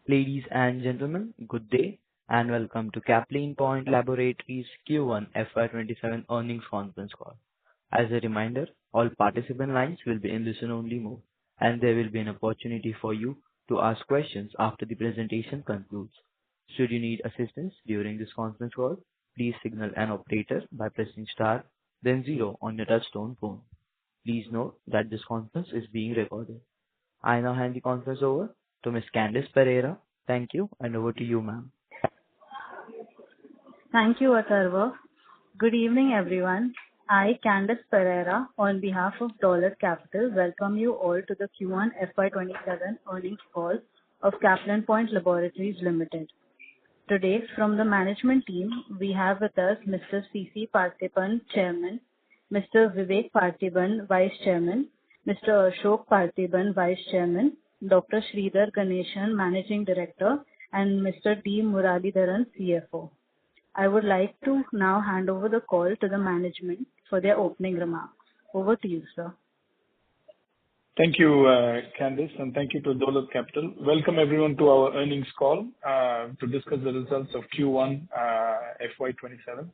Ladies and gentlemen, good day, and welcome to Capline Point Laboratories Q1FY2027 earnings conference call. As a reminder, all participant lines will be in listen-only mode, and there will be an opportunity for you to ask questions after the presentation concludes. Should you need assistance during this conference call, please signal an operator by pressing star, then zero on your touchtone phone. Please note that this conference is being recorded. I now hand the conference over to Ms. Candice Pereira. Thank you, and over to you, ma'am. Thank you, Atharva. Good evening, everyone. I, Candice Pereira, on behalf of Dollars Capital, welcome you all to the Q1 FY2027 earnings call of Capline Point Laboratories Limited. Today, from the management team, we have with us Mr. C.C. Parthiban, Chairman, Mr. Vivek Parthiban, Vice Chairman, Mr. Ashok Parthiban, Vice Chairman, Dr. Sridhar Ganeshan, Managing Director, and Mr. D. Muralidharan, CFO. I would like to now hand over the call to the management for their opening remarks. Over to you, sir. Thank you, Candice, and thank you to Dollars Capital. Welcome everyone to our earnings call to discuss the results of Q1 FY27.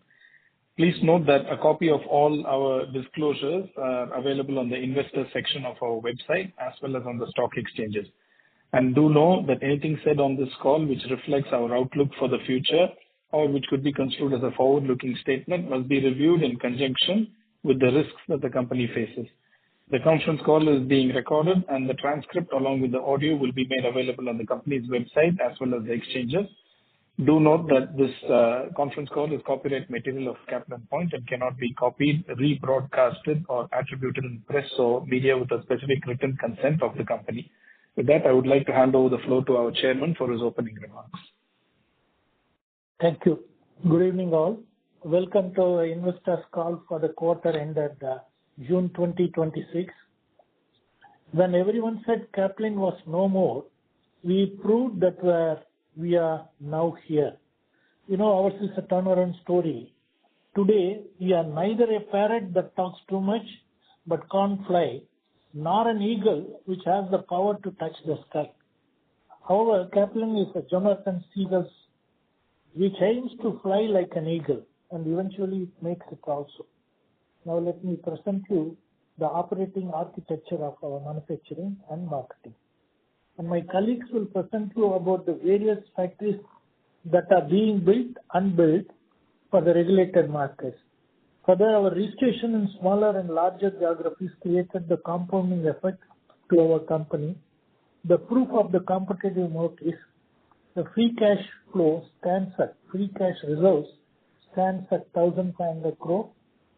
Please note that a copy of all our disclosures are available on the investor section of our website as well as on the stock exchanges. And do know that anything said on this call which reflects our outlook for the future or which could be construed as a forward-looking statement must be reviewed in conjunction with the risks that the company faces. The conference call is being recorded and the transcript along with the audio will be made available on the company's website as well as the exchanges. Do note that this conference call is copyright material of Capline Point and cannot be copied, rebroadcasted, or attributed in press or media with a specific written consent of the company. With that, I would like to hand over the floor to our chairman for his opening remarks. Thank you. Good evening, all. Welcome to our investors' call for the quarter ended June 2026. When everyone said Capline was no more, we proved that we are now here. Ours is a turnaround story. Today, we are neither a parrot that talks too much but can't fly, nor an eagle which has the power to touch the sky. However, Capline is a Jonathan Seagull's which aims to fly like an eagle, and eventually it makes it also. Now let me present you the operating architecture of our manufacturing and marketing. And my colleagues will present you about the various factories that are being built and built for the regulated markets. Further, our registration in smaller and larger geographies created the compounding effect to our company. The proof of the competitive moat is the free cash reserves stands at 1,500 crore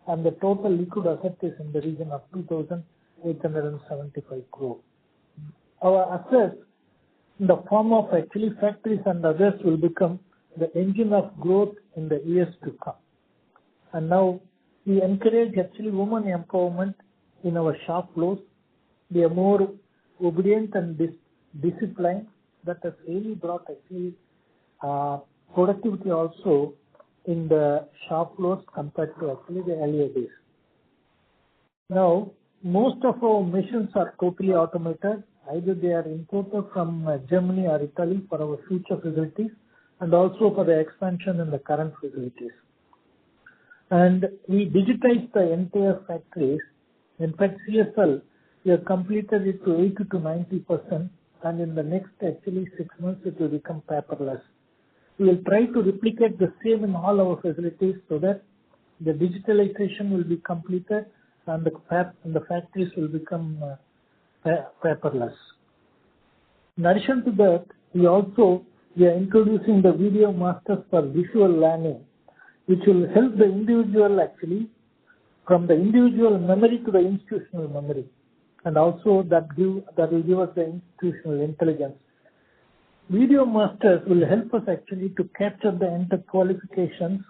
and the total liquid asset is in the region of 2,875 crore. Our assets in the form of actually factories and others will become the engine of growth in the years to come. And now we encourage actually women empowerment in our shop floors. They are more obedient and disciplined. That has really brought actually productivity also in the shop floors compared to actually the earlier days. Now, most of our machines are totally automated. Either they are imported from Germany or Italy for our future facilities and also for the expansion in the current facilities. And we digitized the entire factories. In fact, CSL, we have completed it to 80 to 90%, and in the next actually 6 months it will become paperless. We will try to replicate the same in all our facilities so that the digitalization will be completed and the factories will become paperless. In addition to that, we are introducing the video masters for visual learning, which will help the individual actually from the individual memory to the institutional memory, and also that will give us the institutional intelligence. Video masters will help us actually to capture the enter qualifications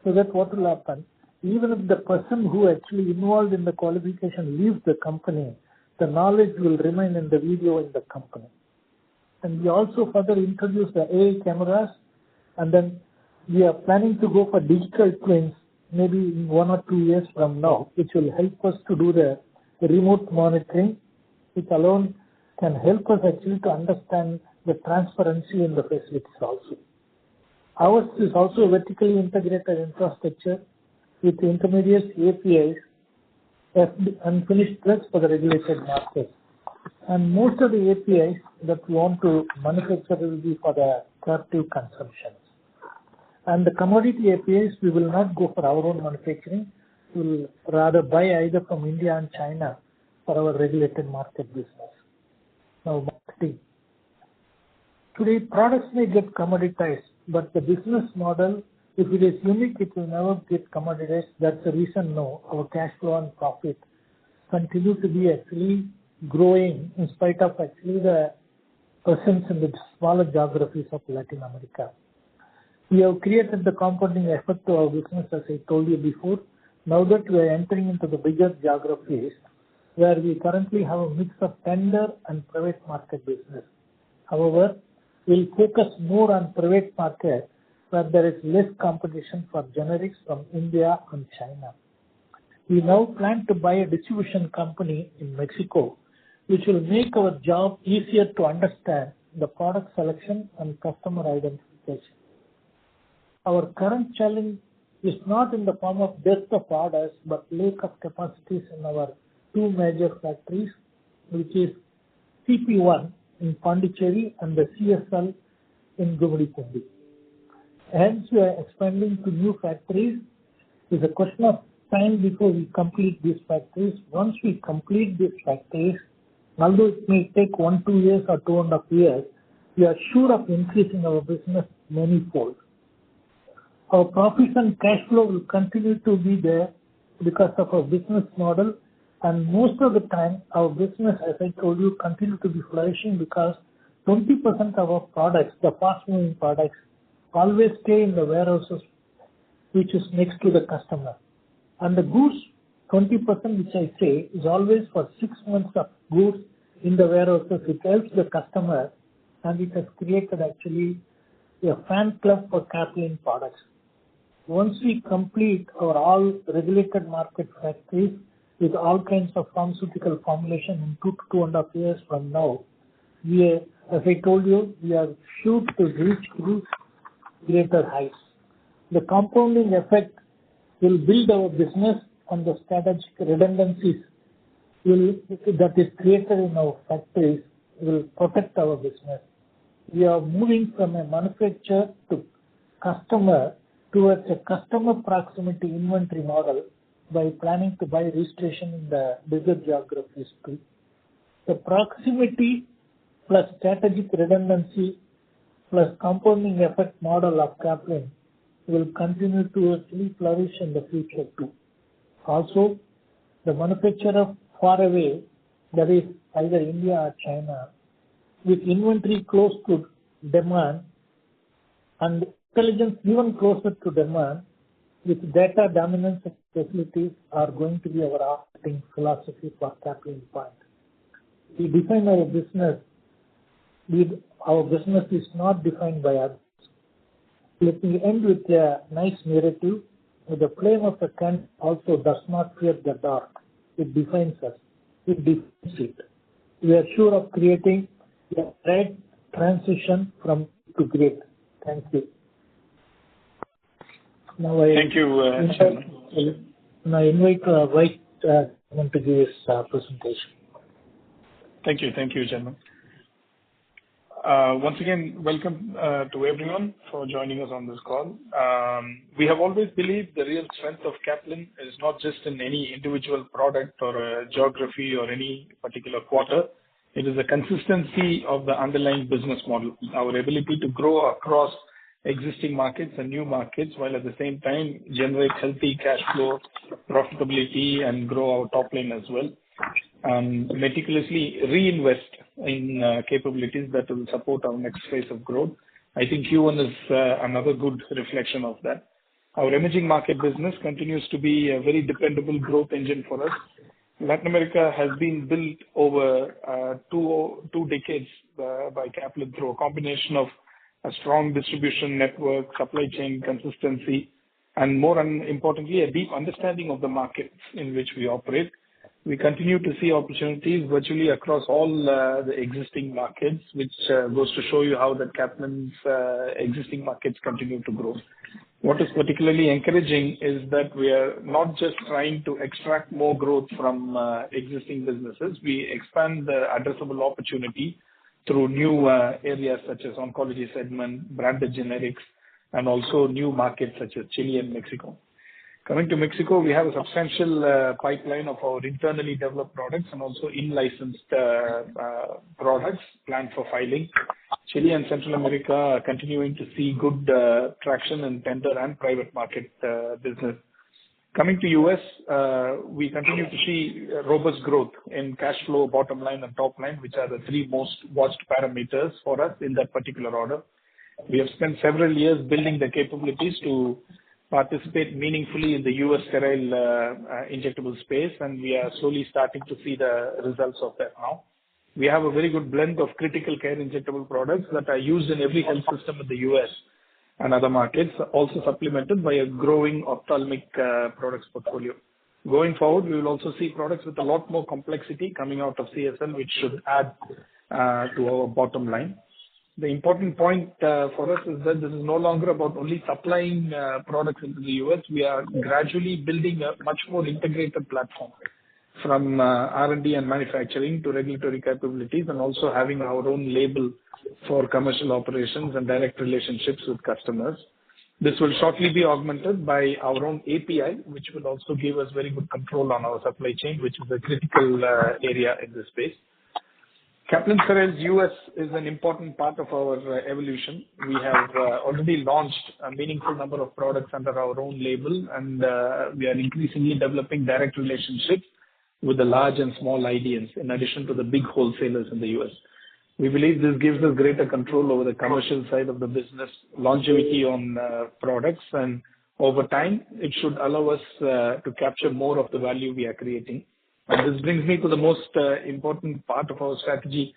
so that what will happen, even if the person who actually involved in the qualification leaves the company, the knowledge will remain in the video in the company. And we also further introduce the AI cameras, and then we are planning to go for digital twins maybe in 1 or 2 years from now, which will help us to do the remote monitoring, which alone can help us actually to understand the transparency in the facilities also. Ours is also a vertically integrated infrastructure with intermediates, APIs, and finished drugs for the regulated market. And most of the APIs that we want to manufacture will be for the captive consumptions. And the commodity APIs, we will not go for our own manufacturing. We will rather buy either from India and China for our regulated market business. Now, marketing. Today, products may get commoditized, but the business model, if it is unique, it will never get commoditized. That's the reason no, our cash flow and profit continue to be actually growing in spite of actually the presence in the smaller geographies of Latin America. We have created the compounding effect to our business, as I told you before. Now that we are entering into the bigger geographies, where we currently have a mix of tender and private market business. However, we'll focus more on private market, where there is less competition for generics from India and China. We now plan to buy a distribution company in Mexico, which will make our job easier to understand the product selection and customer identification. Our current challenge is not in the form of depth of orders, but lack of capacities in our two major factories, which is CP1 in Pondicherry and the CSL in Gumadipundi. Hence, we are expanding to new factories. It's a question of time before we complete these factories. Once we complete these factories, although it may take 1-2 years or 2.5 years, we are sure of increasing our business many-fold. Our profits and cash flow will continue to be there because of our business model, and most of the time our business, as I told you, continue to be flourishing because 20% of our products, the fast-moving products, always stay in the warehouses which is next to the customer. And the goods, 20% which I say, is always for 6 months of goods in the warehouses. It helps the customer, and it has created actually a fan club for Kaplan products. Once we complete our all regulated market factories with all kinds of pharmaceutical formulation in 2 to 2.5 years from now, we are, as I told you, we are sure to reach greater heights. The compounding effect will build our business, and the strategic redundancies that is created in our factories will protect our business. We are moving from a manufacturer to customer towards a customer proximity inventory model by planning to buy registration in the bigger geographies too. The proximity plus strategic redundancy plus compounding effect model of Kaplan will continue to actually flourish in the future too. Also, the manufacturer far away, that is either India or China, with inventory close to demand and intelligence even closer to demand, with data dominance facilities are going to be our operating philosophy for Kaplan Point. We define our business. Our business is not defined by others. Let me end with a nice narrative. The flame of the candle also does not fear the dark. It defines us. It defines it. We are sure of creating a right transition from to great. Thank you. Now Thank you, Chairman. Now I invite Vice Chairman to give his presentation. Thank you, Chairman. Once again, welcome to everyone for joining us on this call. We have always believed the real strength of Kaplan is not just in any individual product or a geography or any particular quarter. It is the consistency of the underlying business model, our ability to grow across existing markets and new markets, while at the same time generate healthy cash flow, profitability, and grow our top line as well. Meticulously reinvest in capabilities that will support our next phase of growth. I think Q1 is another good reflection of that. Our emerging market business continues to be a very dependable growth engine for us. Latin America has been built over two decades by Kaplan through a combination of a strong distribution network, supply chain consistency, and more importantly, a deep understanding of the markets in which we operate. We continue to see opportunities virtually across all the existing markets, which goes to show you how that Kaplan's existing markets continue to grow. What is particularly encouraging is that we are not just trying to extract more growth from existing businesses. We expand the addressable opportunity through new areas such as oncology segment, branded generics, and also new markets such as Chile and Mexico. Coming to Mexico, we have a substantial pipeline of our internally developed products and also in-licensed products planned for filing. Chile and Central America are continuing to see good traction in tender and private market business. Coming to U.S., we continue to see robust growth in cash flow, bottom line, and top line, which are the three most watched parameters for us in that particular order. We have spent several years building the capabilities to participate meaningfully in the U.S. sterile injectable space, and we are slowly starting to see the results of that now. We have a very good blend of critical care injectable products that are used in every health system in the U.S. and other markets, also supplemented by a growing ophthalmic products portfolio. Going forward, we will also see products with a lot more complexity coming out of CSL, which should add to our bottom line. The important point for us is that this is no longer about only supplying products into the U.S. We are gradually building a much more integrated platform from R&D and manufacturing to regulatory capabilities, and also having our own label for commercial operations and direct relationships with customers. This will shortly be augmented by our own API, which will also give us very good control on our supply chain, which is a critical area in this space. Kaplan Steriles US is an important part of our evolution. We have already launched a meaningful number of products under our own label, and we are increasingly developing direct relationships with the large and small IDNs, in addition to the big wholesalers in the US. We believe this gives us greater control over the commercial side of the business, longevity on products, and over time, it should allow us to capture more of the value we are creating. And this brings me to the most important part of our strategy.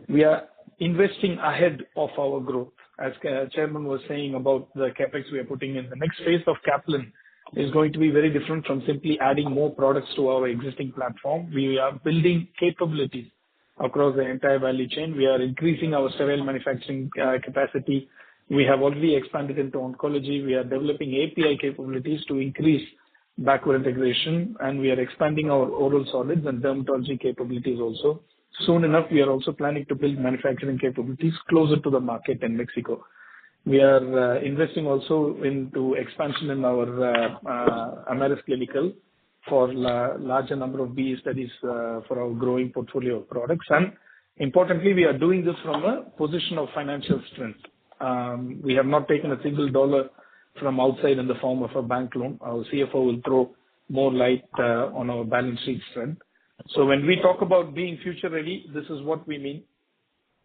We are investing ahead of our growth. As Chairman was saying about the capex we are putting in, the next phase of Kaplan is going to be very different from simply adding more products to our existing platform. We are building capabilities across the entire value chain. We are increasing our sterile manufacturing capacity. We have already expanded into oncology. We are developing API capabilities to increase backward integration, and we are expanding our oral solids and dermatology capabilities also. Soon enough, we are also planning to build manufacturing capabilities closer to the market in Mexico. We are investing also into expansion in our Amaris Clinical for larger number of BE studies for our growing portfolio of products. And importantly, we are doing this from a position of financial strength. We have not taken a single dollar from outside in the form of a bank loan. Our CFO will throw more light on our balance sheet strength. So when we talk about being future ready, this is what we mean.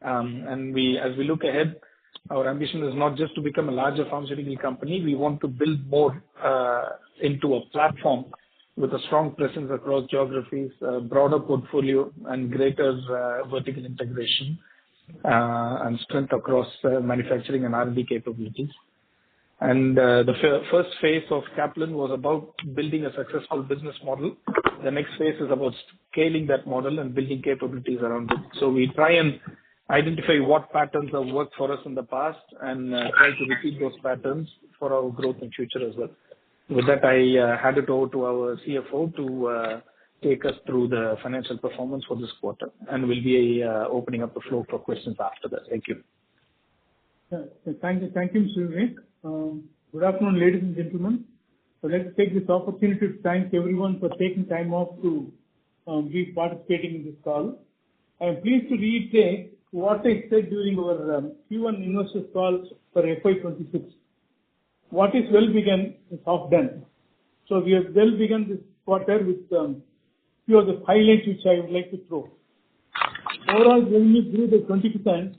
And as we look ahead, our ambition is not just to become a larger pharmaceutical company. We want to build more into a platform with a strong presence across geographies, a broader portfolio, and greater vertical integration and strength across manufacturing and R&D capabilities. And the first phase of Kaplan was about building a successful business model. The next phase is about scaling that model and building capabilities around it. So we try and identify what patterns have worked for us in the past and try to repeat those patterns for our growth in future as well. With that, I hand it over to our CFO to take us through the financial performance for this quarter, and we'll be opening up the floor for questions after that. Thank you. Thank you, Mr. Vivek. Good afternoon, ladies and gentlemen. I'd like to take this opportunity to thank everyone for taking time off to be participating in this call. I am pleased to reiterate what I said during our Q1 investors call for FY26. What is well begun is half done. So we have well begun this quarter with few of the highlights which I would like to throw. Overall revenue grew by 20%,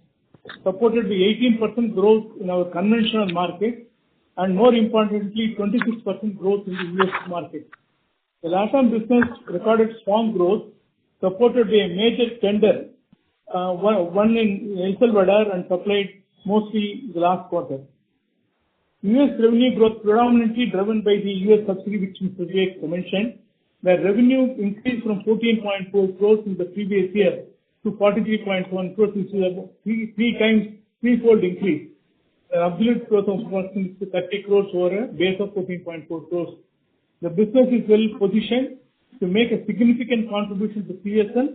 supported by 18% growth in our conventional market, and more importantly, 26% growth in the US market. The LATAM business recorded strong growth, supported by a major tender, one in El Salvador and supplied mostly the last quarter. US revenue growth predominantly driven by the US subsidiary which Mr. Vivek mentioned, where revenue increased from 14.4 crores in the previous year to 43.1 crores, which is about threefold increase. The absolute growth of approximately 30 crores over a base of 14.4 crores. The business is well positioned to make a significant contribution to CSL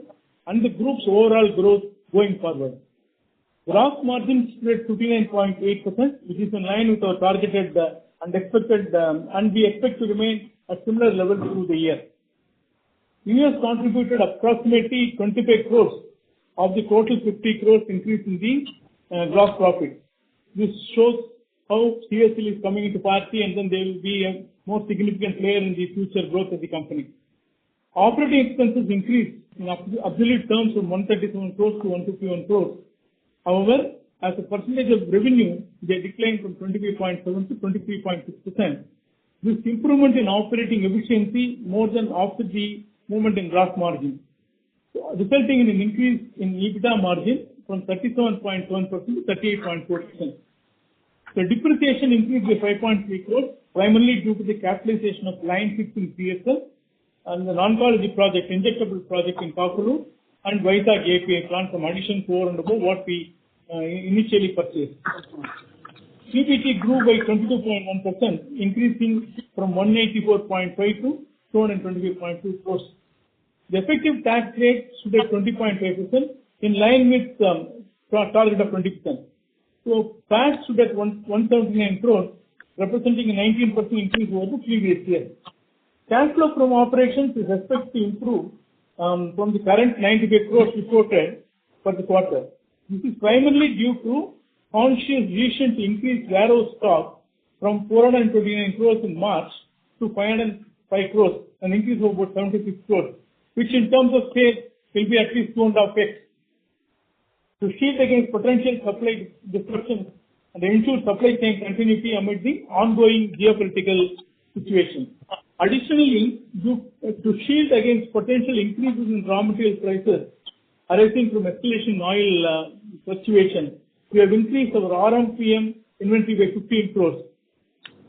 and the group's overall growth going forward. Gross margin stood at 59.8%, which is in line with our targeted and expected, and we expect to remain at similar levels through the year. US contributed approximately 25 crores of the total 50 crores increase in the gross profit. This shows how CSL is coming into party, and then they will be a more significant player in the future growth of the company. Operating expenses increased in absolute terms from 137 crores to 151 crores. However, as a percentage of revenue, they declined from 25.7 to 23.6%. This improvement in operating efficiency more than offset the movement in gross margin, resulting in an increase in EBITDA margin from 37.1% to 38.4%. The depreciation increased by 5.3 crores, primarily due to the capitalization of line 6 in CSL and the oncology project, injectable project in Kakalur and Vizag API plant from addition 4 and above what we initially purchased. PBT grew by 22.1%, increasing from 184.5 to 225.2 crores. The effective tax rate stood at 20.5%, in line with target of 20%. So PAT stood at 179 crores, representing a 19% increase over the previous year. Cash flow from operations is expected to improve from the current 95 crores reported for the quarter. This is primarily due to conscious decision to increase warehouse stock from 429 crores in March to 505 crores, an increase of about 76 crores, which in terms of sales will be at least 2.5x. To shield against potential supply disruptions and ensure supply chain continuity amid the ongoing geopolitical situation. Additionally, to shield against potential increases in raw material prices arising from escalation in oil fluctuation, we have increased our RMPM inventory by 15 crores.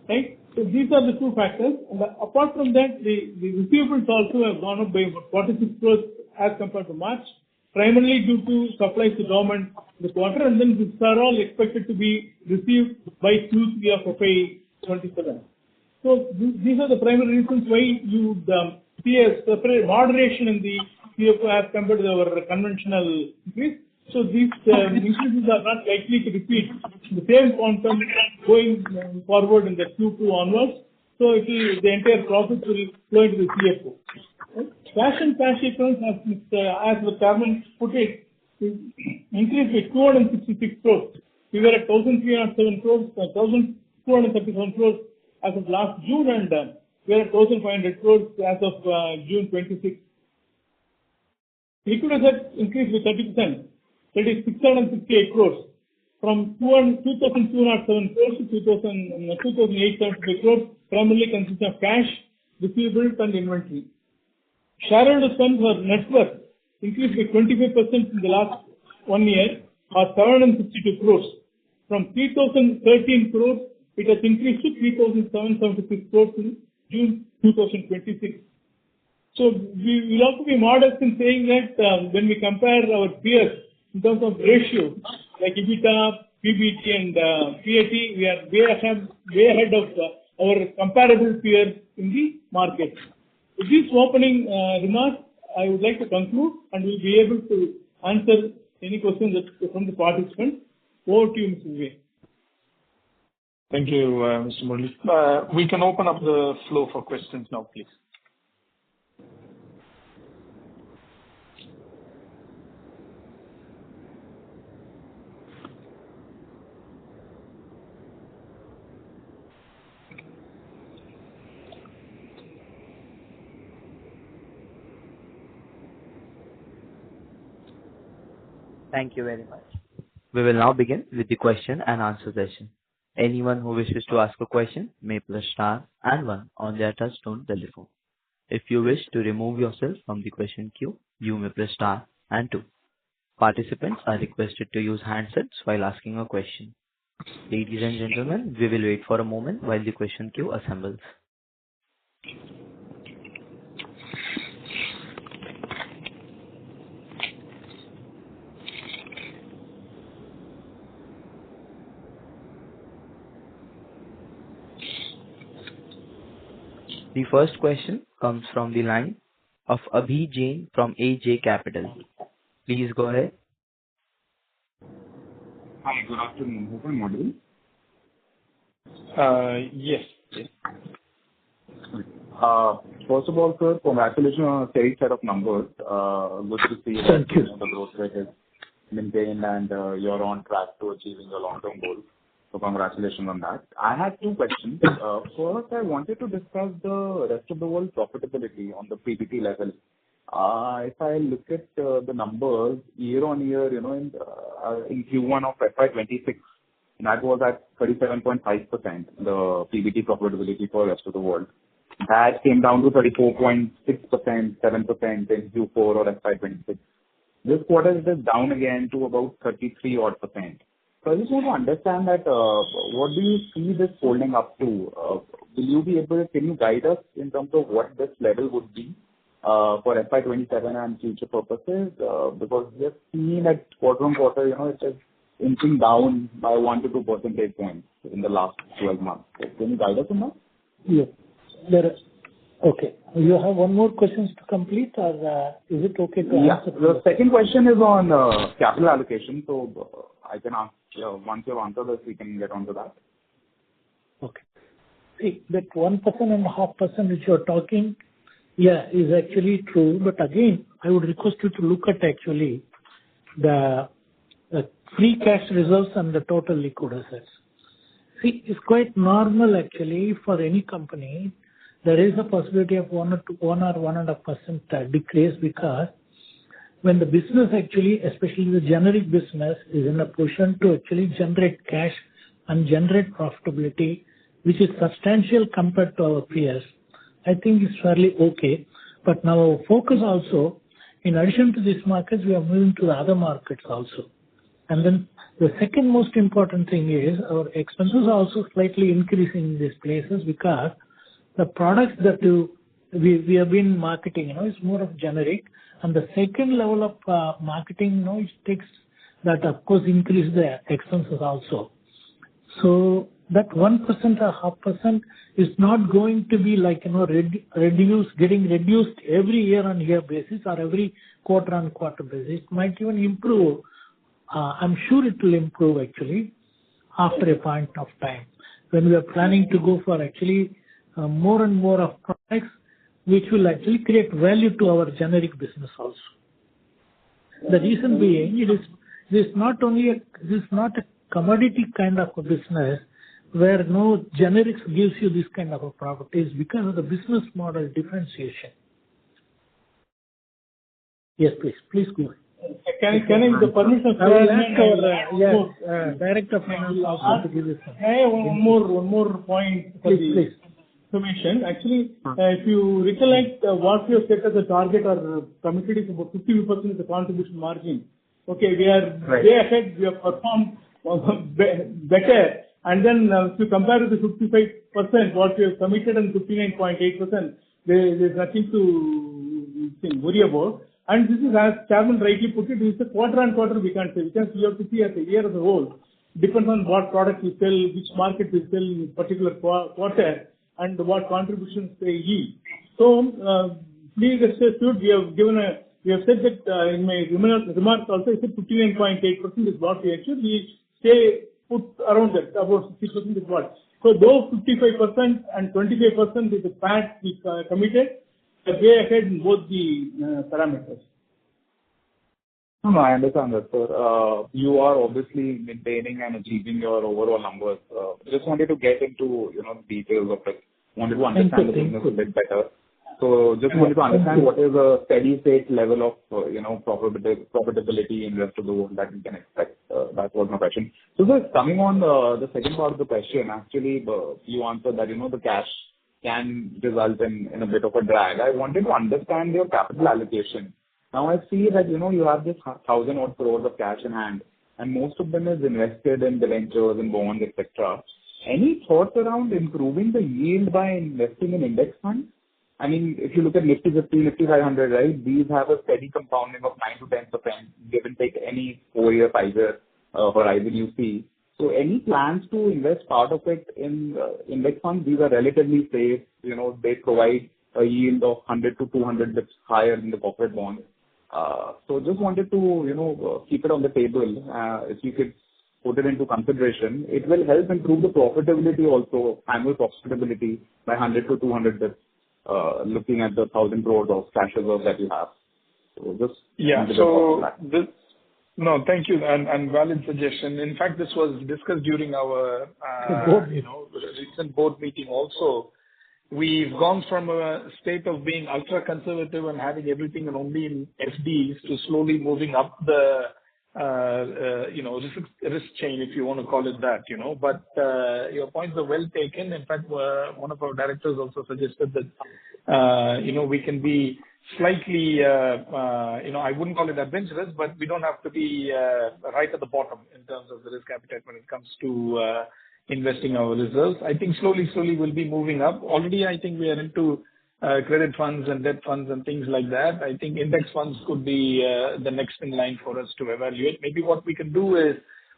Right? So these are the two factors. And apart from that, the receivables also have gone up by about 46 crores as compared to March, primarily due to supplies to government in the quarter, and then these are all expected to be received by Q3 of FY27. So these are the primary reasons why you would see a separate moderation in the CFO as compared to our conventional increase. So these increases are not likely to repeat the same quantum going forward in the Q2 onwards. So the entire profit will flow into the CFO. Right? Cash and cash equivalents, as the chairman put it, increased by 266 crores. We were at 1,307 crores, 1,237 crores as of last June, and we are at 1,500 crores as of June 26. Liquid assets increased by 30%. That is 668 crores. From 2,207 crores to 2,875 crores, primarily consists of cash, receivables, and inventory. Shareholders' funds or net worth increased by 25% in the last 1 year, or 762 crores. From 3,013 crores, it has increased to 3,776 crores in June 2026. So we will have to be modest in saying that when we compare our peers in terms of ratio, like EBITDA, PBT, and PAT, we are way ahead of our comparable peers in the market. With this opening remarks, I would like to conclude, and we'll be able to answer any questions from the participants. Over to you, Mr. Vivek. Thank you, Mr. Murali. We can open up the floor for questions now, please. Thank you very much. We will now begin with the question and answer session. Anyone who wishes to ask a question may press star and 1 on their touchtone telephone. If you wish to remove yourself from the question queue, you may press star and 2. Participants are requested to use handsets while asking a question. Ladies and gentlemen, we will wait for a moment while the question queue assembles. The first question comes from the line of Abhi Jain from AJ Capital. Please go ahead. Hi, good afternoon. Hope I'm audible. Yes. First of all, sir, congratulations on a steady set of numbers. Good to see that the growth rate is maintained and you're on track to achieving your long-term goals. So congratulations on that. I had two questions. First, I wanted to discuss the rest of the world profitability on the PBT level. If I look at the numbers year on year, in Q1 of FY26, that was at 37.5%, the PBT profitability for the rest of the world. That came down to 34.6%, 7% in Q4 or FY26. This quarter it is down again to about 33 odd percent. So I just want to understand that what do you see this holding up to? Can you guide us in terms of what this level would be for FY27 and future purposes? Because we have seen that quarter on quarter, it is inching down by 1 to 2 percentage points in the last 12 months. So can you guide us on that? Yes. Okay. You have one more question to complete, or is it okay to answer? The second question is on capital allocation. So I can ask, once you have answered this, we can get on to that. Okay. See, that 1.5% which you are talking, is actually true. But again, I would request you to look at actually the free cash reserves and the total liquid assets. See, it's quite normal actually for any company. There is a possibility of 1 or 1.5% decrease, because when the business actually, especially the generic business, is in a position to actually generate cash and generate profitability, which is substantial compared to our peers, I think it's fairly okay. But now our focus also, in addition to these markets, we are moving to the other markets also. And then the second most important thing is our expenses are also slightly increasing in these places, because the products that we have been marketing, is more of generic. And the second level of marketing, it takes that, of course, increase the expenses also. So that 1% or 0.5% is not going to be like, getting reduced every year-on-year basis or every quarter-on-quarter basis. It might even improve. I'm sure it will improve actually after a point of time, when we are planning to go for actually more and more of products which will actually create value to our generic business also. The reason being, this is not a commodity kind of a business where no generics gives you this kind of a properties, because of the business model differentiation. Yes, please go ahead. Can I, with the permission of Director of Finance also to give you some. I have one more point for the information. Actually, if you recollect what we have set as a target or committed is about 50% of the contribution margin. Okay, we are way ahead. We have performed better. And then if you compare with the 55% what we have committed and 59.8%, there is nothing to worry about. And this is, as Chairman rightly put it, it's a quarter on quarter we can't say. Because we have to see as a year as a whole. Depends on what product we sell, which market we sell in particular quarter, and what contributions they yield. So please rest assured, we have said that in my remarks also, I said 59.8% is what we achieved. We stay put around that, about 60% is what. So those 55% and 25% is the fact we committed. Way ahead in both the parameters. No, I understand that, sir. You are obviously maintaining and achieving your overall numbers. Just wanted to get into details of it. Wanted to understand the business a bit better. So just wanted to understand what is a steady state level of profitability in the rest of the world that we can expect. That was my question. So just coming on the second part of the question, actually you answered that the cash can result in a bit of a drag. I wanted to understand your capital allocation. Now I see that you have this 1,000 odd crores of cash in hand, and most of them is invested in debentures and bonds, etc. Any thoughts around improving the yield by investing in index funds? I mean, if you look at Nifty 50, Nifty 500, right, these have a steady compounding of 9 to 10%, give and take any 4-year, 5-year horizon you see. So any plans to invest part of it in index funds? These are relatively safe. They provide a yield of 100 to 200 bits higher than the corporate bonds. So just wanted to, keep it on the table. If you could put it into consideration, it will help improve the profitability also, annual profitability by 100 to 200 bits, looking at the 1,000 crores of cash reserves that you have. So just wanted your thoughts on that. No, thank you, and valid suggestion. In fact, this was discussed during our recent board meeting also. We've gone from a state of being ultra conservative and having everything and only in FDs to slowly moving up the risk chain, if you want to call it that. But your points are well taken. In fact, one of our directors also suggested that we can be slightly, I wouldn't call it adventurous, but we don't have to be right at the bottom in terms of the risk appetite when it comes to investing our reserves. I think slowly we'll be moving up. Already, I think we are into credit funds and debt funds and things like that. I think index funds could be the next in line for us to evaluate. Maybe what we can do is,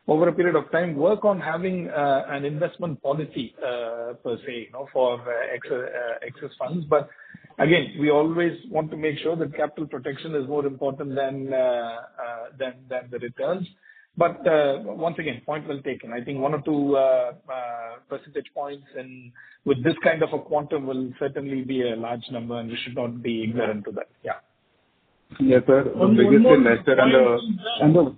over a period of time, work on having an investment policy per se, for excess funds. But again, we always want to make sure that capital protection is more important than the returns. But once again, point well taken. I think 1 or 2 percentage points and with this kind of a quantum will certainly be a large number, and we should not be ignorant to that. Yeah. Yes, sir. The biggest investor and the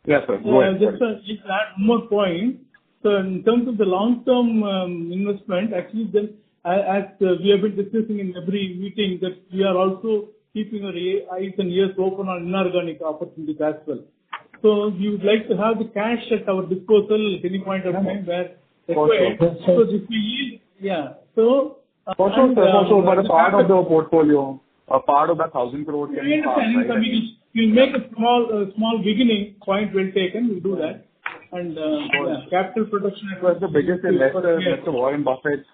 yes, sir. Go ahead. Just add one more point. So in terms of the long-term investment, actually, then as we have been discussing in every meeting, that we are also keeping our eyes and ears open on inorganic opportunities as well. So we would like to have the cash at our disposal at any point of time where required. So this will yield, So also, but a part of the portfolio, a part of that 1,000 crores can be passed, right? We'll make a small beginning. Point well taken. We'll do that. And capital protection. Because the biggest investor, Mr. Warren Buffett,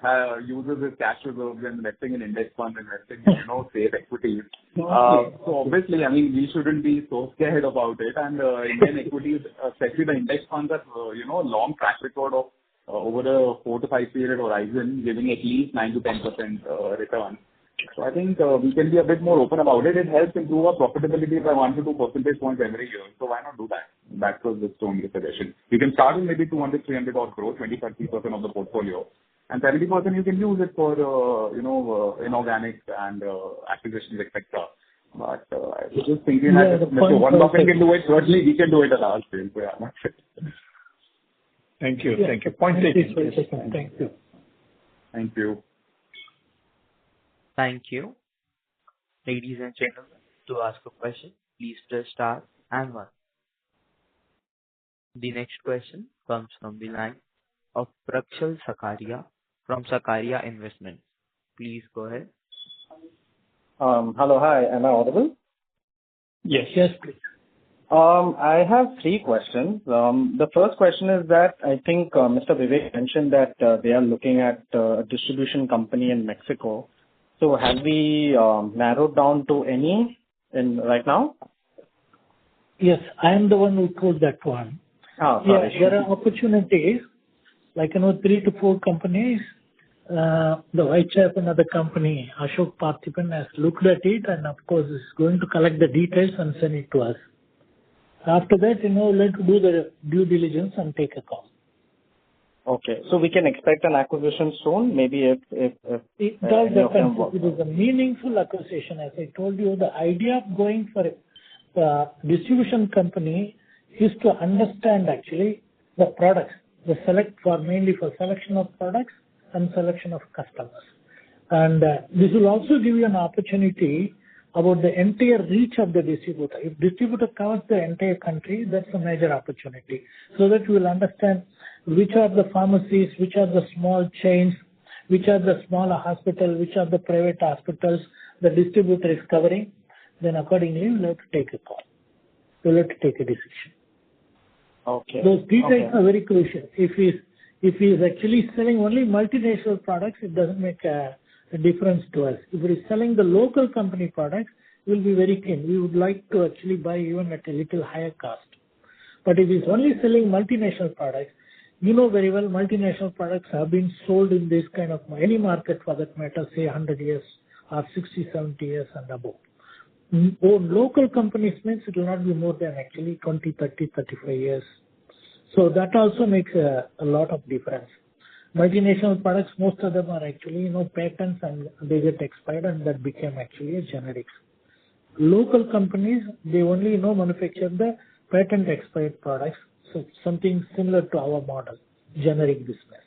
uses his cash reserves and investing in index funds, investing in safe equities. So obviously, we shouldn't be so scared about it. And Indian equities, especially the index funds, have long track record of over a 4 to 5 period horizon, giving at least 9 to 10% return. So I think we can be a bit more open about it. It helps improve our profitability by 1 to 2 percentage points every year. So why not do that? That was the only suggestion. You can start with maybe 200, 300 odd crores, 20-30% of the portfolio. And 70% you can use it for, inorganic and acquisitions, etc. But I was just thinking that if Mr. Warren Buffett can do it, certainly we can do it at our scale. So that's it. Thank you. Thank you. Point taken. Thank you. Thank you. Thank you. Ladies and gentlemen, to ask a question, please press star and 1. The next question comes from the line of Prakshal Sakaria from Sakaria Investments. Please go ahead. Hello, hi. Am I audible? Yes, please. I have 3 questions. The first question is that I think Mr. Vivek mentioned that they are looking at a distribution company in Mexico. So have we narrowed down to any right now? Yes, I am the one who told that one. Sorry. There are opportunities, 3 to 4 companies. The Whitechap, another company, Ashok Parthipan, has looked at it and of course is going to collect the details and send it to us. After that, we'll have to do the due diligence and take a call. Okay, so we can expect an acquisition soon, maybe if it does depend. It is a meaningful acquisition. As I told you, the idea of going for a distribution company is to understand actually the products, mainly for selection of products and selection of customers. And this will also give you an opportunity about the entire reach of the distributor. If distributor covers the entire country, that's a major opportunity. So that you will understand which are the pharmacies, which are the small chains, which are the smaller hospitals, which are the private hospitals the distributor is covering. Then accordingly, we'll have to take a call. We'll have to take a decision. Okay. Those details are very crucial. If he is actually selling only multinational products, it doesn't make a difference to us. If he is selling the local company products, we'll be very keen. We would like to actually buy even at a little higher cost. But if it's only selling multinational products, you know very well multinational products have been sold in this kind of any market for that matter, say 100 years or 60, 70 years and above. Local companies means it will not be more than actually 20, 30, 35 years. So that also makes a lot of difference. Multinational products, most of them are actually, patents and they get expired and that became actually a generics. Local companies, they only, manufacture the patent expired products. So something similar to our model, generic business.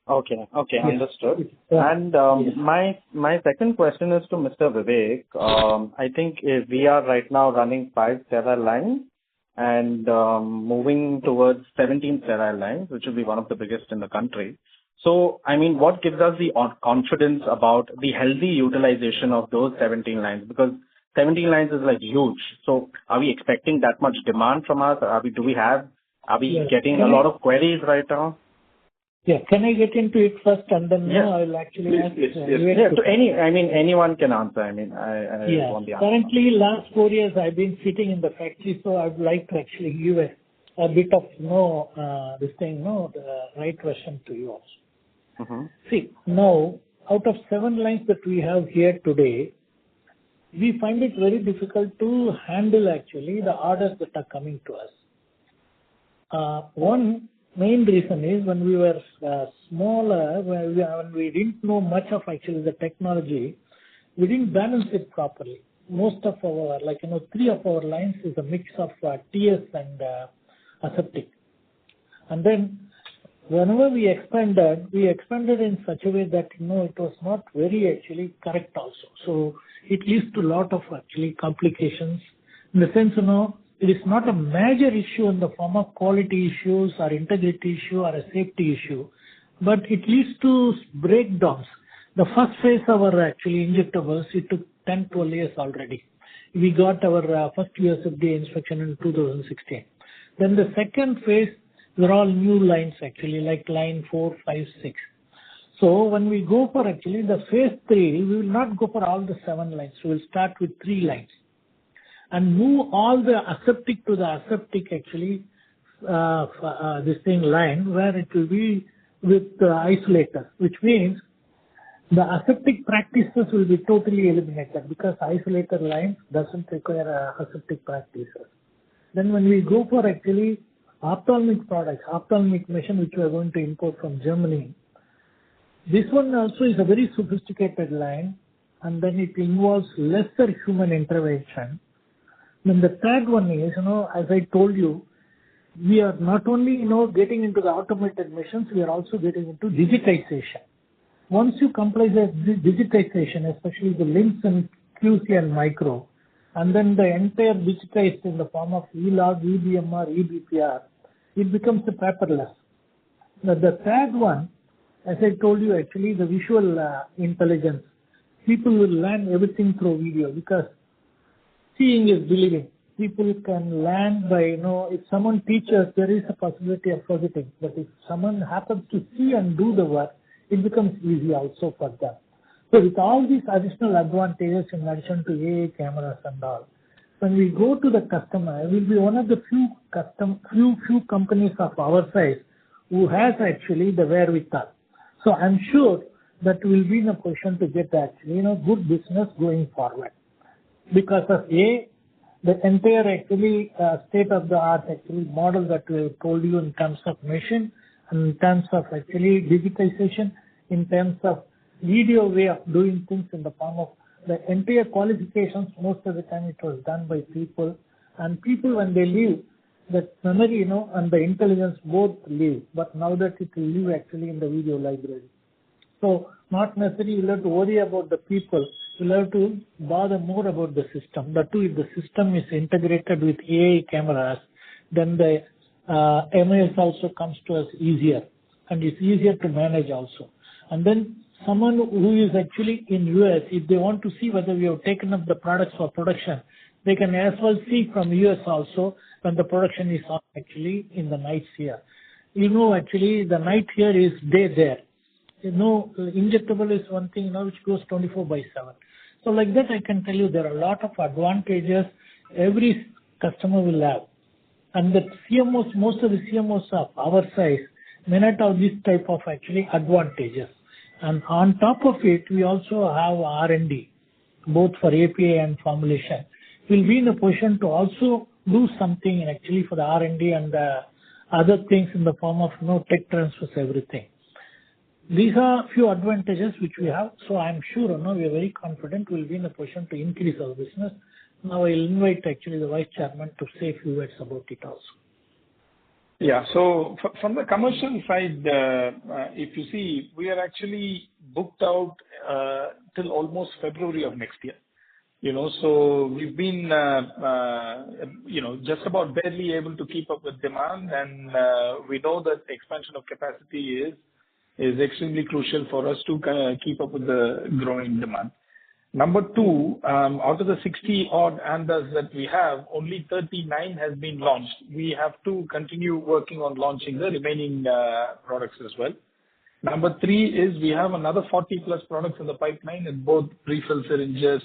Okay, Yes. understood. Yeah. And Yes. my second question is to Mr. Vivek. I think we are right now running 5 sterile lines and moving towards 17 sterile lines, which will be one of the biggest in the country. So, I mean, what gives us the confidence about the healthy utilization of those 17 lines? Because 17 lines is like huge. So, are we expecting that much demand from us? Are we Yes. getting a lot of queries right now? Yeah, can I get into it first and then Yes. I will actually ask Yes. Yeah, anyone can answer. I want the answer. Currently, last 4 years I've been sitting in the factory, so I'd like to actually give a bit of the right version to you also. Mm-hmm. See, now out of 7 lines that we have here today, we find it very difficult to handle actually the orders that are coming to us. One main reason is when we were smaller, when we didn't know much of actually the technology, we didn't balance it properly. Most of our, 3 of our lines is a mix of TS and aseptic. And then whenever we expanded in such a way that, it was not very actually correct also. So it leads to a lot of actually complications in the sense, it is not a major issue in the form of quality issues or integrity issue or a safety issue, but it leads to breakdowns. The first phase of our actually injectables, it took 10, 12 years already. We got our first USFDA inspection in 2016. Then the second phase, were all new lines actually, like line 4, 5, 6. So when we go for actually the phase 3, we will not go for all the 7 lines. We will start with 3 lines and move all the aseptic to the aseptic actually line where it will be with isolators, which means the aseptic practices will be totally eliminated because isolator line doesn't require aseptic practices. Then when we go for actually ophthalmic products, ophthalmic machine which we are going to import from Germany, this one also is a very sophisticated line and then it involves lesser human intervention. Then the third one is, as I told you, we are not only, getting into the automated machines, we are also getting into digitization. Once you comply the digitization, especially the LIMS and QC and micro, and then the entire digitized in the form of e-log, EBMR, eBPR, it becomes a paperless. Now the third one, as I told you, actually the visual intelligence. People will learn everything through video because seeing is believing. People can learn by, if someone teaches, there is a possibility of forgetting. But if someone happens to see and do the work, it becomes easy also for them. So with all these additional advantages in addition to AA cameras and all, when we go to the customer, we'll be one of the few companies of our size who has actually the wherewithal. So I'm sure that we'll be in a position to get actually, good business going forward. Because of the entire actually state-of-the-art actually model that we have told you in terms of machine, and in terms of actually digitization, in terms of video way of doing things in the form of the entire qualifications. Most of the time it was done by people, and people when they leave, that memory, and the intelligence both leave. But now that it will live actually in the video library. So not necessarily you'll have to worry about the people. You'll have to bother more about the system. That too, if the system is integrated with AI cameras, then the MAS also comes to us easier, and it's easier to manage also. And then someone who is actually in US, if they want to see whether we have taken up the products for production, they can as well see from US also when the production is on actually in the nights here. Actually the night here is day there. Injectable is one thing, which goes 24/7. So like that, I can tell you there are a lot of advantages. Every customer will have. And the CMOs, most of the CMOs of our size may not have this type of actually advantages. And on top of it, we also have R&D, both for API and formulation. We'll be in a position to also do something actually for the R&D and the other things in the form of tech transfers, everything. These are few advantages which we have. So I'm sure we are very confident we'll be in a position to increase our business. Now I'll invite actually the Vice Chairman to say a few words about it also. Yeah. So from the commercial side, if you see, we are actually booked out till almost February of next year. So we've been, just about barely able to keep up with demand, and we know that expansion of capacity is extremely crucial for us to keep up with the growing demand. Number two, out of the 60 odd ANDAs that we have, only 39 has been launched. We have to continue working on launching the remaining products as well. Number three is we have another 40 plus products in the pipeline in both refill syringes,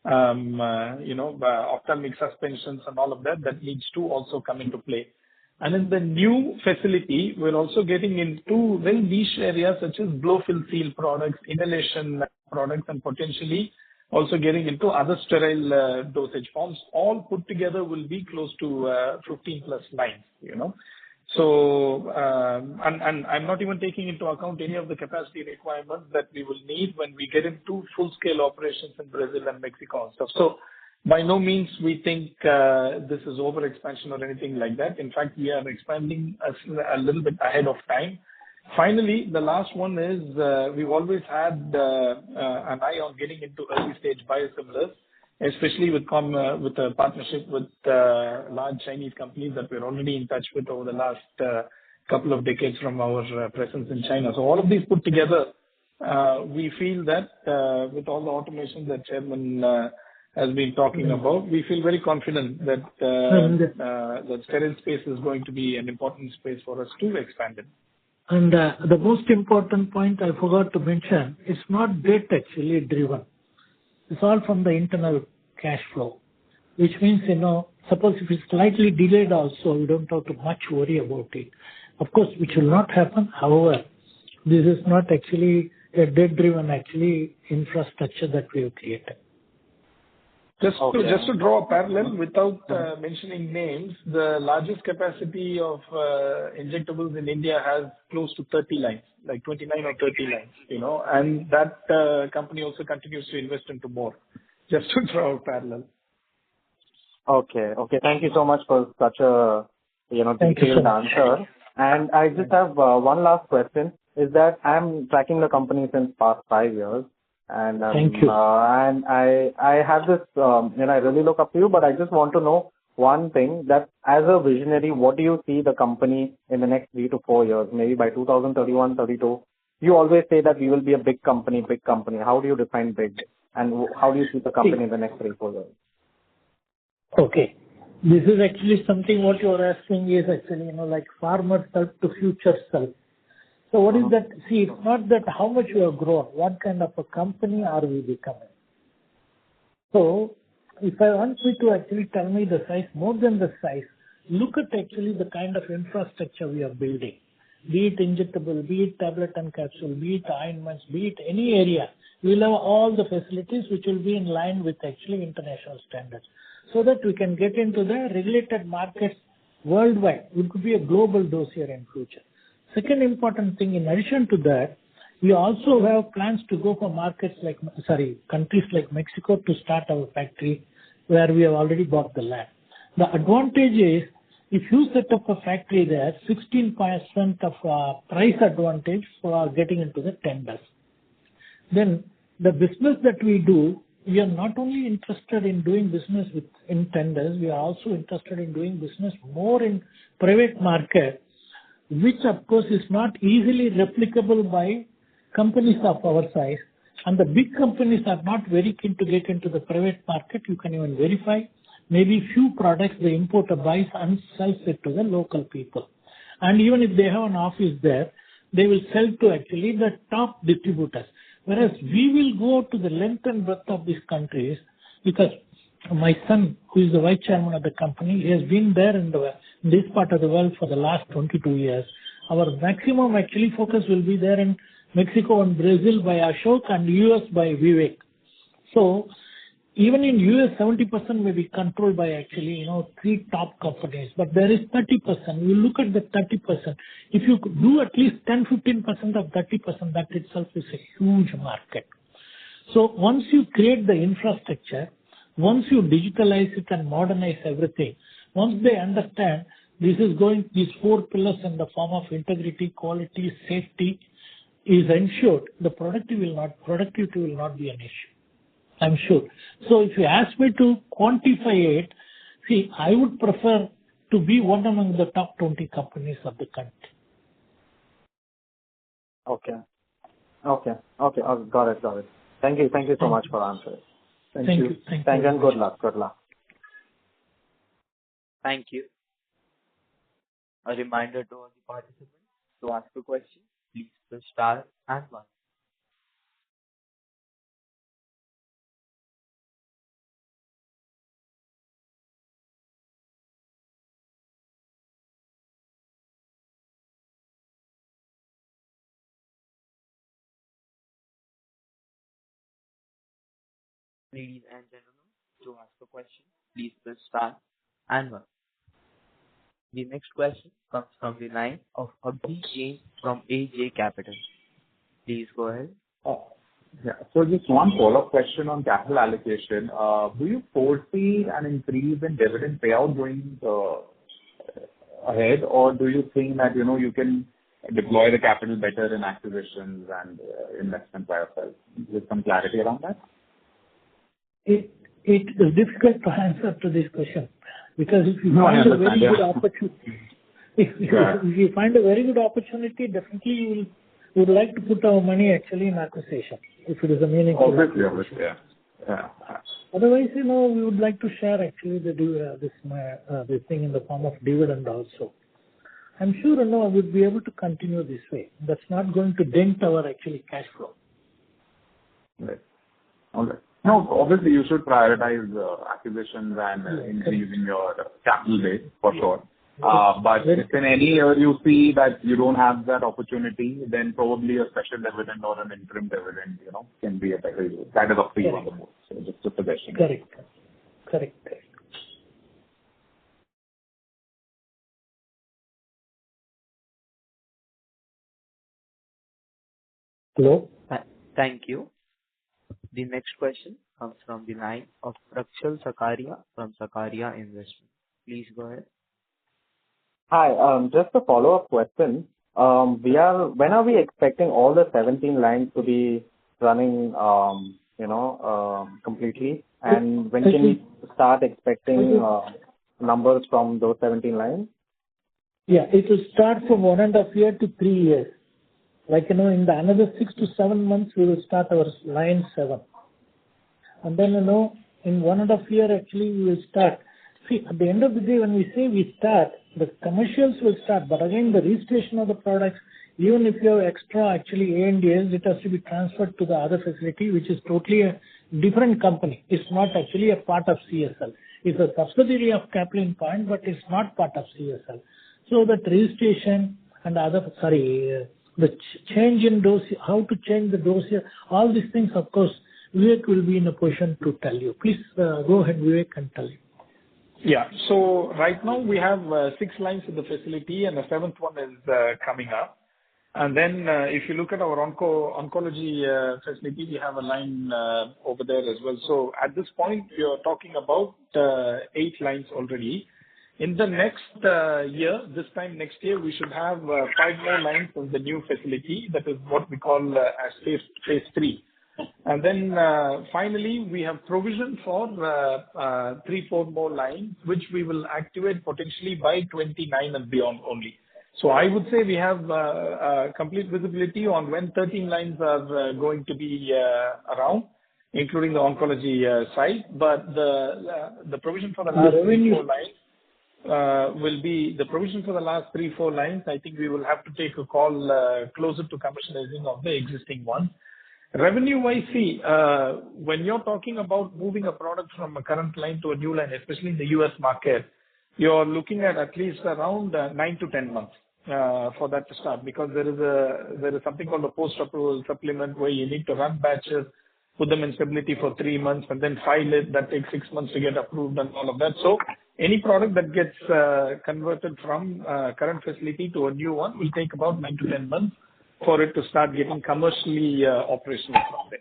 ophthalmic suspensions and all of that needs to also come into play. And in the new facility, we're also getting into very niche areas such as blow fill seal products, inhalation products, and potentially also getting into other sterile dosage forms. All put together will be close to 15 plus lines, So, and I'm not even taking into account any of the capacity requirements that we will need when we get into full-scale operations in Brazil and Mexico and stuff. So, by no means we think this is over-expansion or anything like that. In fact, we are expanding a little bit ahead of time. Finally, the last one is we've always had an eye on getting into early-stage biosimilars, especially with a partnership with large Chinese companies that we're already in touch with over the last couple of decades from our presence in China. So all of these put together, we feel that with all the automation that Chairman has been talking about, we feel very confident that the sterile space is going to be an important space for us to expand in. And the most important point I forgot to mention, it's not debt actually driven. It's all from the internal cash flow, which means, suppose if it's slightly delayed also, we don't have to much worry about it. Of course, which will not happen. However, this is not actually a debt-driven actually infrastructure that we have created. Just to draw a parallel without mentioning names, the largest capacity of injectables in India has close to 30 lines, like 29 or 30 lines, and that company also continues to invest into more, just to draw a parallel. Okay. Thank you so much for such a, detailed answer. And I just have one last question, is that I'm tracking the company since past 5 years. And thank you. And I have this, I really look up to you, but I just want to know one thing, that as a visionary, what do you see the company in the next 3 to 4 years, maybe by 2031, 32? You always say that we will be a big company. How do you define big? And how do you see the company in the next 3 to 4 years? Okay. This is actually something what you are asking is actually, like farmer self to future self. So what is that? See, it's not that how much we have grown, what kind of a company are we becoming? So if I want you to actually tell me the size, more than the size, look at actually the kind of infrastructure we are building, be it injectable, be it tablet and capsule, be it ointments, be it any area. We'll have all the facilities which will be in line with actually international standards, so that we can get into the regulated markets worldwide. We could be a global dossier in future. Second important thing, in addition to that, we also have plans to go for countries like Mexico to start our factory, where we have already bought the land. The advantage is, if you set up a factory there, 16% of price advantage for getting into the tenders. Then the business that we do, we are not only interested in doing business in tenders, we are also interested in doing business more in private market, which of course is not easily replicable by companies of our size. And the big companies are not very keen to get into the private market. You can even verify. Maybe few products the importer buys and sells it to the local people. And even if they have an office there, they will sell to actually the top distributors. Whereas we will go to the length and breadth of these countries, because my son, who is the vice chairman of the company, he has been there in this part of the world for the last 22 years. Our maximum actually focus will be there in Mexico and Brazil by Ashok and US by Vivek. So even in US, 70% may be controlled by actually, three top companies, but there is 30%. You look at the 30%. If you could do at least 10-15% of 30%, that itself is a huge market. So once you create the infrastructure, once you digitalize it and modernize everything, once they understand these four pillars in the form of integrity, quality, safety is ensured, the productivity will not be an issue. I'm sure. So if you ask me to quantify it, see, I would prefer to be one among the top 20 companies of the country. Okay. Oh, got it. Thank you so much for answering. Thank you. Thank you and good luck. Thank you. A reminder to all the participants to ask a question, please press star and 1. Ladies and gentlemen, to ask a question, please press star and 1. The next question comes from the line of Abhi Jain from AJ Capital. Please go ahead. Yeah. So just one follow-up question on capital allocation. Do you foresee an increase in dividend payout going ahead, or do you think that, you can deploy the capital better in acquisitions and investment by yourself? With some clarity around that? It is difficult to answer to this question because if you find a very good opportunity, if you find a very good opportunity, definitely you would like to put our money actually in acquisition if it is a meaningful. Obviously, yeah. Otherwise, we would like to share actually this thing in the form of dividend also. I'm sure I would be able to continue this way. That's not going to dent our actually cash flow. Right. All right. No, obviously you should prioritize acquisitions and increasing your capital base for sure. But if in any year you see that you don't have that opportunity, then probably a special dividend or an interim dividend, can be a better use. That is up to you on the board. So just a suggestion. Correct. Hello? Thank you. The next question comes from the line of Prakshal Sakaria from Sakaria Investment. Please go ahead. Hi, just a follow-up question. When are we expecting all the 17 lines to be running, completely? And when can we start expecting numbers from those 17 lines? Yeah, it will start from 1.5 years to 3 years. Like, in another 6 to 7 months, we will start our line 7. And then, in 1.5 years, actually, we will start. See, at the end of the day, when we say we start, the commercials will start. But again, the registration of the products, even if you have extra actually A&Ds, it has to be transferred to the other facility, which is totally a different company. It's not actually a part of CSL. It's a subsidiary of Caplin Point, but it's not part of CSL. So that registration and the change in dossier, how to change the dossier, all these things, of course, Vivek will be in a position to tell you. Please go ahead, Vivek, and tell you. Yeah. So right now we have 6 lines in the facility and the 7th one is coming up. And then if you look at our oncology facility, we have a line over there as well. So at this point, we are talking about 8 lines already. In the next year, this time next year, we should have 5 more lines in the new facility. That is what we call as phase 3. And then finally, we have provision for 3-4 more lines, which we will activate potentially by 29 and beyond only. So I would say we have complete visibility on when 13 lines are going to be around, including the oncology side. But the provision for the last 3-4 lines will be the provision for the last 3-4 lines. I think we will have to take a call closer to commercializing of the existing one. Revenue-wise, see, when you're talking about moving a product from a current line to a new line, especially in the U.S. market, you're looking at least around 9 to 10 months for that to start, because there is something called a post-approval supplement where you need to run batches, put them in stability for 3 months, and then file it. That takes 6 months to get approved and all of that. So any product that gets converted from current facility to a new one will take about 9 to 10 months for it to start getting commercially operational from there.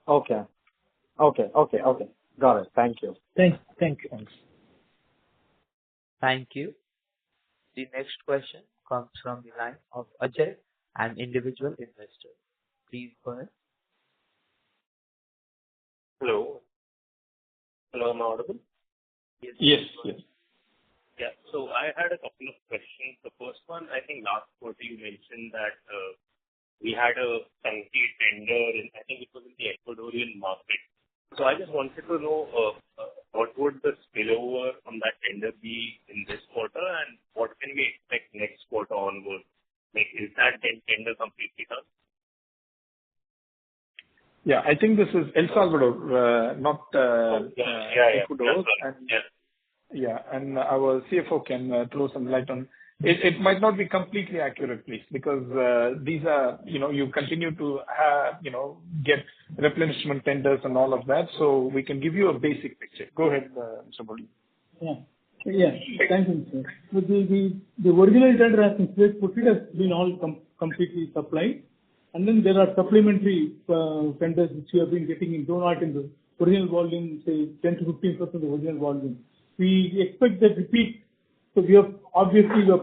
Okay. Got it. Thank you. Thanks. Thanks. Thank you. The next question comes from the line of Ajay, an individual investor. Please go ahead. Hello. Hello, am I audible? Yes. Yeah. So I had a couple of questions. The first one, I think last quarter you mentioned that we had a chunky tender in, I think it was in the Ecuadorian market. So I just wanted to know what would the spillover from that tender be in this quarter, and what can we expect next quarter onward? Like, is that tender completely done? Yeah, I think this is El Salvador, not Ecuador. And our CFO can throw some light on. It might not be completely accurate, please, because these are, you continue to have, get replenishment tenders and all of that. So we can give you a basic picture. Go ahead, Mr. Murali. Yeah. Thank you, sir. So the original tender has been all completely supplied. And then there are supplementary tenders which we have been getting in, though not in the original volume, say 10 to 15% of the original volume. We expect that repeat. So we have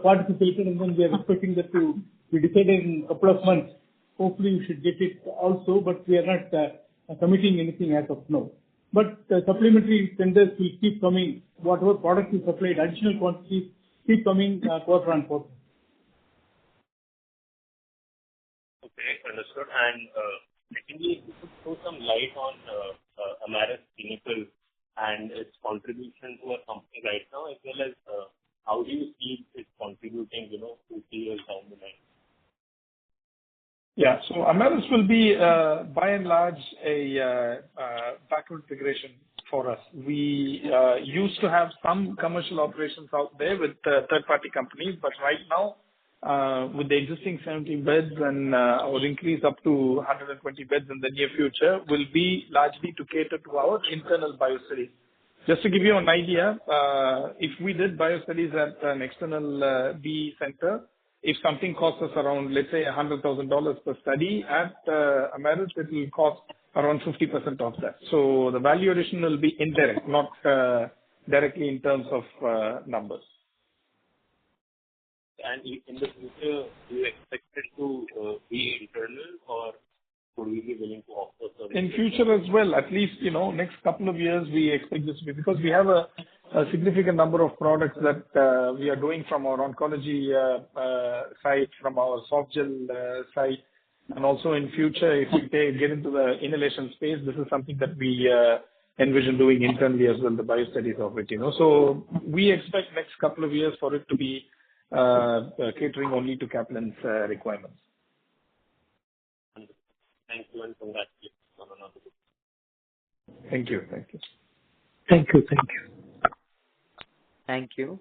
participated, and then we are expecting that to be decided in a couple of months. Hopefully we should get it also, but we are not committing anything as of now. But supplementary tenders will keep coming. Whatever product we supplied, additional quantities keep coming quarter on quarter. Okay, understood. And secondly, if you could throw some light on Amaris Clinical and its contribution to our company right now, as well as how do you see it contributing, 2-3 years down the line? Yeah, so Amaris will be, by and large, a backward integration for us. We used to have some commercial operations out there with third-party companies, but right now, with the existing 70 beds and our increase up to 120 beds in the near future, will be largely to cater to our internal biostudies. Just to give you an idea, if we did biostudies at an external B center, if something costs us around, let's say, $100,000 per study, at Amaris, it will cost around 50% of that. So the value addition will be indirect, not directly in terms of numbers. And in the future, do you expect it to be internal, or would we be willing to offer services? In future as well, at least, next couple of years, we expect this to be, because we have a significant number of products that we are doing from our oncology side, from our softgel side, and also in future, if we get into the inhalation space, this is something that we envision doing internally as well, the biostudies of it. So we expect next couple of years for it to be catering only to Kaplan's requirements. Thank you, and congratulations on another good. Thank you. Thank you.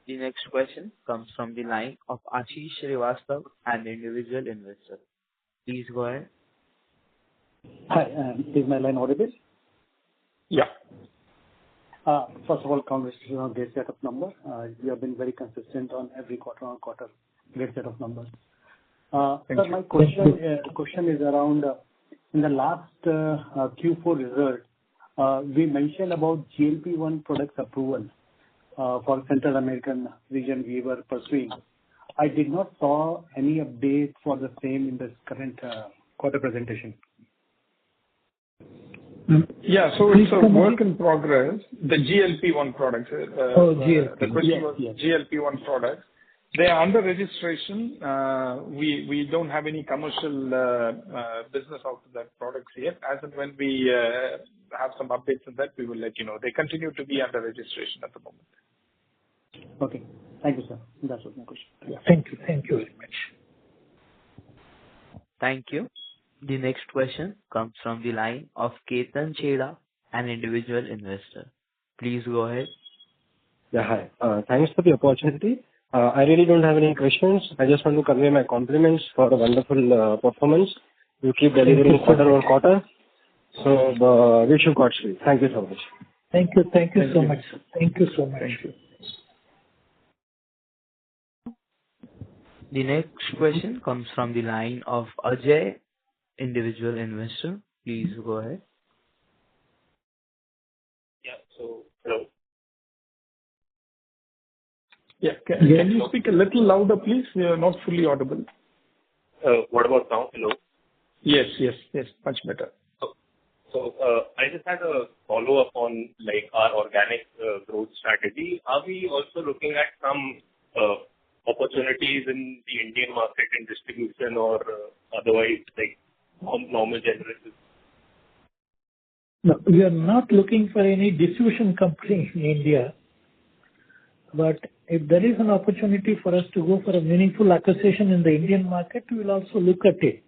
The next question comes from the line of Ashish Srivastav, an individual investor. Please go ahead. Hi, is my line audible? Yeah. First of all, congratulations on great set of numbers. You have been very consistent on every quarter-on-quarter great set of numbers. So my question is around in the last Q4 result, we mentioned about GLP-1 products approval for Central American region we were pursuing. I did not saw any update for the same in this current quarter presentation. Yeah, so it's a work in progress. The GLP-1 products. The question was GLP-1 products. They are under registration. We don't have any commercial business out of that products yet. As and when we have some updates on that, we will let you know. They continue to be under registration at the moment. Okay. Thank you, sir. That was my question. Yeah. Thank you very much. Thank you. The next question comes from the line of Ketan Chheda, an individual investor. Please go ahead. Yeah, hi. Thanks for the opportunity. I really don't have any questions. I just want to convey my compliments for the wonderful performance. You keep delivering quarter on quarter. So, wish you Godspeed. Thank you so much. Thank you. Thank you so much. Thank you so much. Thank you. The next question comes from the line of Ajay, individual investor. Please go ahead. Yeah. So, hello. Yeah. Can you speak a little louder, please? We are not fully audible. What about now? Hello. Yes. Much better. So, I just had a follow-up on like our organic growth strategy. Are we also looking at some opportunities in the Indian market in distribution or otherwise like normal generics? No, we are not looking for any distribution company in India. But if there is an opportunity for us to go for a meaningful acquisition in the Indian market, we will also look at it.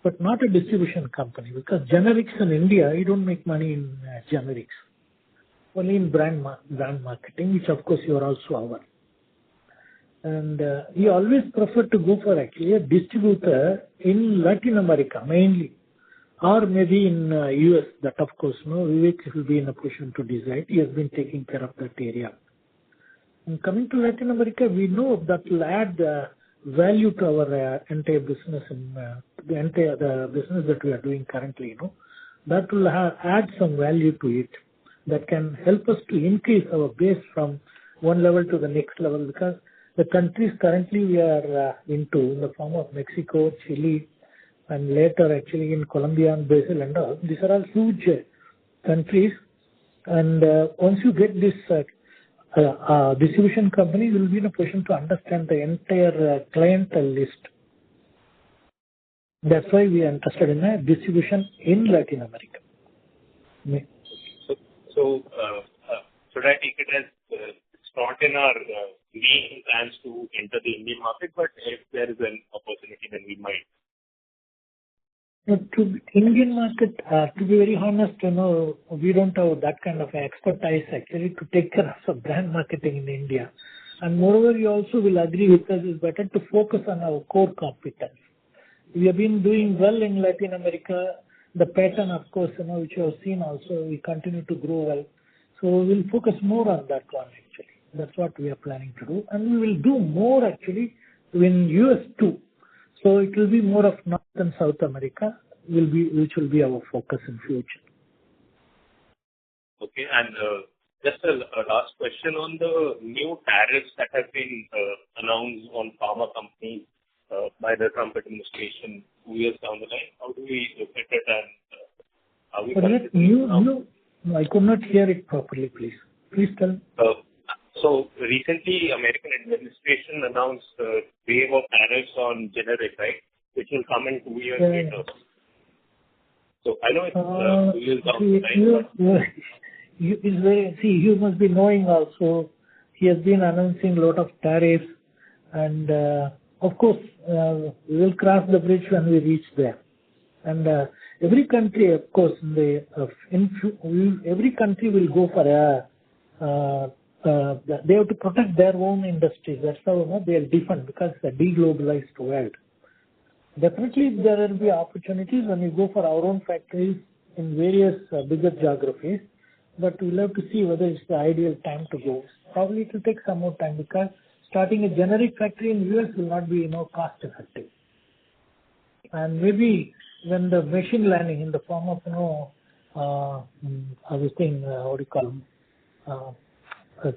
But not a distribution company, because generics in India, you don't make money in generics. Only in brand marketing, which of course you are also aware. And we always prefer to go for actually a distributor in Latin America mainly, or maybe in US. That of course, Vivek will be in a position to decide. He has been taking care of that area. And coming to Latin America, we know that will add value to our entire business and the business that we are doing currently. That will add some value to it. That can help us to increase our base from one level to the next level, because the countries currently we are into in the form of Mexico, Chile, and later actually in Colombia and Brazil and all. These are all huge countries. And once you get this distribution company, you will be in a position to understand the entire clientele list. That's why we are interested in a distribution in Latin America. So, should I take it as it's not in our main plans to enter the Indian market, but if there is an opportunity, then we might. To Indian market, to be very honest, we don't have that kind of expertise actually to take care of brand marketing in India. And moreover, you also will agree with us, it's better to focus on our core competence. We have been doing well in Latin America. The pattern, of course, which you have seen also, we continue to grow well. So we'll focus more on that one actually. That's what we are planning to do. And we will do more actually in US too. So it will be more of North and South America, which will be our focus in future. Okay, and just a last question on the new tariffs that have been announced on pharma companies by the Trump administration 2 years down the line. How do we look at it, and are we No, I could not hear it properly, please. Please tell. So recently, American administration announced a wave of tariffs on generic, right, which will come in 2 years later. So I know it's 2 years down the line. You must be knowing also, he has been announcing a lot of tariffs, and of course, we will cross the bridge when we reach there. And every country, of course, every country will go for they have to protect their own industries. That's how they are different, because it's a deglobalized world. Definitely, there will be opportunities when we go for our own factories in various bigger geographies, but we'll have to see whether it's the ideal time to go. Probably it will take some more time, because starting a generic factory in US will not be cost effective. And maybe when the machine learning in the form of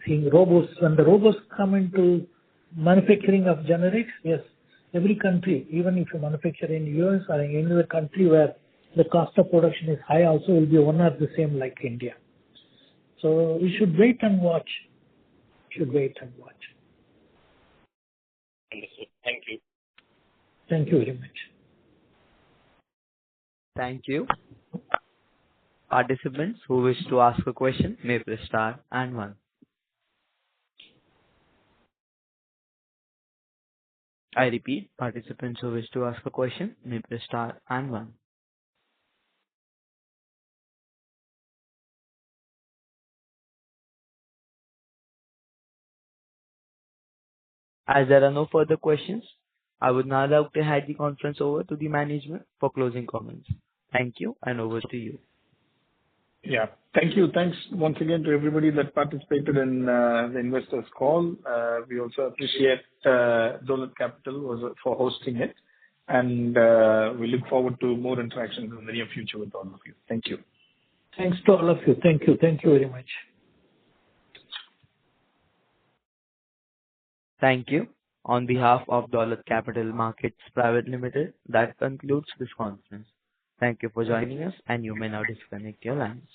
seeing robots, when the robots come into manufacturing of generics, yes, every country, even if you manufacture in US or in any other country where the cost of production is high, also will be one or the same like India. So we should wait and watch. Understood. Thank you. Thank you very much. Thank you. Participants who wish to ask a question may press star and 1. I repeat, participants who wish to ask a question may press star and one. As there are no further questions, I would now like to hand the conference over to the management for closing comments. Thank you, and over to you. Yeah. Thank you. Thanks once again to everybody that participated in the investors call. We also appreciate Dolat Capital for hosting it, and we look forward to more interactions in the near future with all of you. Thank you. Thanks to all of you. Thank you. Thank you very much. Thank you. On behalf of Dolat Capital Markets Private Limited, that concludes this conference. Thank you for joining us, and you may now disconnect your lines.